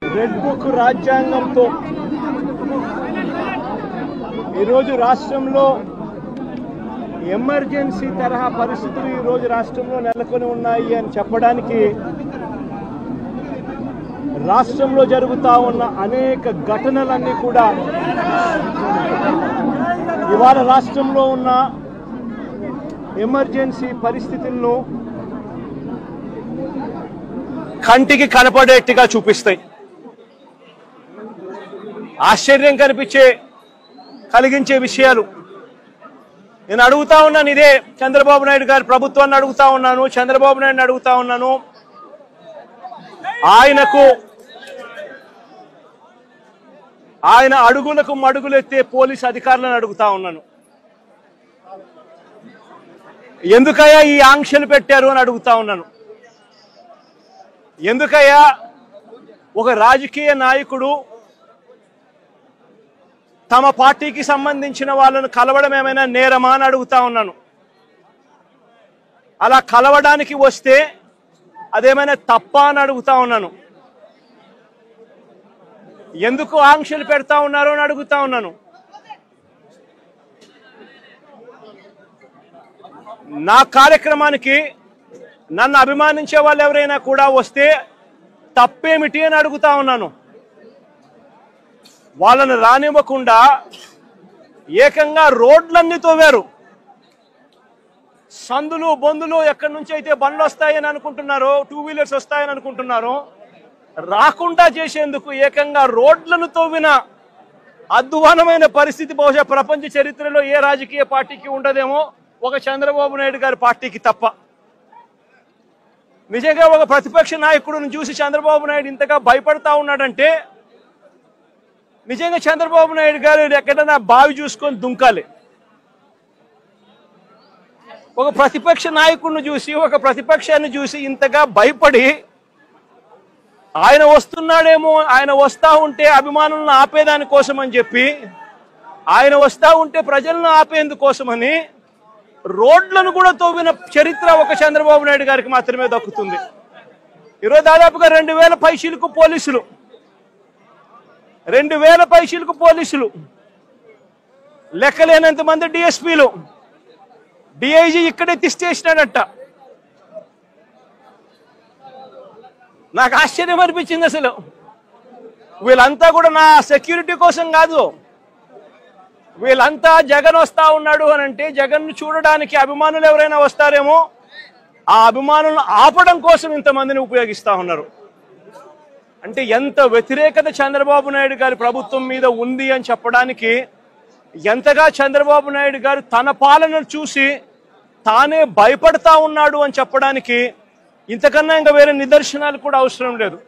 Red book రాజ్యాంగంతో ఈరోజు రాష్ట్రంలో emergency తరహా పరిస్థితులు ఈరోజు రాష్ట్రంలో నెలకొని ఉన్నాయి అని చెప్పడానికి రాష్ట్రంలో జరుగుతూ ఉన్న అనేక ఘటనలన్నీ కూడా ఇవాళ రాష్ట్రంలో ఉన్న ఎమర్జెన్సీ పరిస్థితులను కంటికి కనపడేట్టుగా చూపిస్తాయి. ఆశ్చర్యం కలిగించే విషయాలు నేను అడుగుతా ఉన్నాను. ఇదే చంద్రబాబు నాయుడు గారి ప్రభుత్వాన్ని అడుగుతా ఉన్నాను, చంద్రబాబు నాయుడుని అడుగుతా ఉన్నాను. ఆయన అడుగులకు మడుగులెత్తే పోలీసు అధికారులను అడుగుతా ఉన్నాను. ఎందుకయ్యా ఈ ఆంక్షలు పెట్టారు అని అడుగుతా ఉన్నాను. ఎందుకయ్యా ఒక రాజకీయ నాయకుడు తమ పార్టీకి సంబంధించిన వాళ్ళను కలవడం ఏమైనా నేరమా అని అడుగుతా ఉన్నాను. అలా కలవడానికి వస్తే అదేమైనా తప్ప అని అడుగుతా ఉన్నాను. ఎందుకు ఆంక్షలు పెడతా ఉన్నారు అని అడుగుతా ఉన్నాను. నా కార్యక్రమానికి నన్ను అభిమానించే వాళ్ళు ఎవరైనా కూడా వస్తే తప్పేమిటి అని అడుగుతా ఉన్నాను. వాళ్ళను రానివ్వకుండా ఏకంగా రోడ్లన్నీ తోవారు. సందులు బొందులు ఎక్కడి నుంచి అయితే బండ్లు వస్తాయని అనుకుంటున్నారో, 2 వీలర్స్ వస్తాయని అనుకుంటున్నారో రాకుండా చేసేందుకు ఏకంగా రోడ్లను తవ్విన అధ్వానమైన పరిస్థితి బహుశా ప్రపంచ చరిత్రలో ఏ రాజకీయ పార్టీకి ఉండదేమో, ఒక చంద్రబాబు నాయుడు గారి పార్టీకి తప్ప. నిజంగా ఒక ప్రతిపక్ష నాయకుడిని చూసి చంద్రబాబు నాయుడు ఇంతగా భయపడతా ఉన్నాడంటే నిజంగా చంద్రబాబు నాయుడు గారు ఎక్కడైనా బావి చూసుకొని దుంకాలి. ఒక ప్రతిపక్ష నాయకుడిని చూసి, ఒక ప్రతిపక్షాన్ని చూసి ఇంతగా భయపడి ఆయన వస్తున్నాడేమో, ఆయన వస్తా ఉంటే అభిమానులను ఆపేదాని కోసం అని చెప్పి, ఆయన వస్తా ఉంటే ప్రజలను ఆపేందుకోసమని రోడ్లను కూడా తవ్విన చరిత్ర ఒక చంద్రబాబు నాయుడు గారికి మాత్రమే దక్కుతుంది. ఈరోజు దాదాపుగా 2000 పైచీలకు పోలీసులు, 2000 పైచీలకు పోలీసులు, లెక్కలేనంత మంది డిఎస్పీలు, డిఐజీ ఇక్కడే తిష్టేసినాడట. నాకు ఆశ్చర్యం అనిపించింది. అసలు వీళ్ళంతా కూడా నా సెక్యూరిటీ కోసం కాదు, వీళ్ళంతా జగన్ వస్తా ఉన్నాడు అని అంటే జగన్ను చూడడానికి అభిమానులు ఎవరైనా వస్తారేమో, ఆ అభిమానులను ఆపడం కోసం ఇంతమందిని ఉపయోగిస్తా ఉన్నారు. అంటే ఎంత వ్యతిరేకత చంద్రబాబు నాయుడు గారి ప్రభుత్వం మీద ఉంది అని చెప్పడానికి, ఎంతగా చంద్రబాబు నాయుడు గారు తన పాలనను చూసి తానే భయపడతా ఉన్నాడు అని చెప్పడానికి ఇంతకన్నా ఇంకా వేరే నిదర్శనాలు కూడా అవసరం లేదు.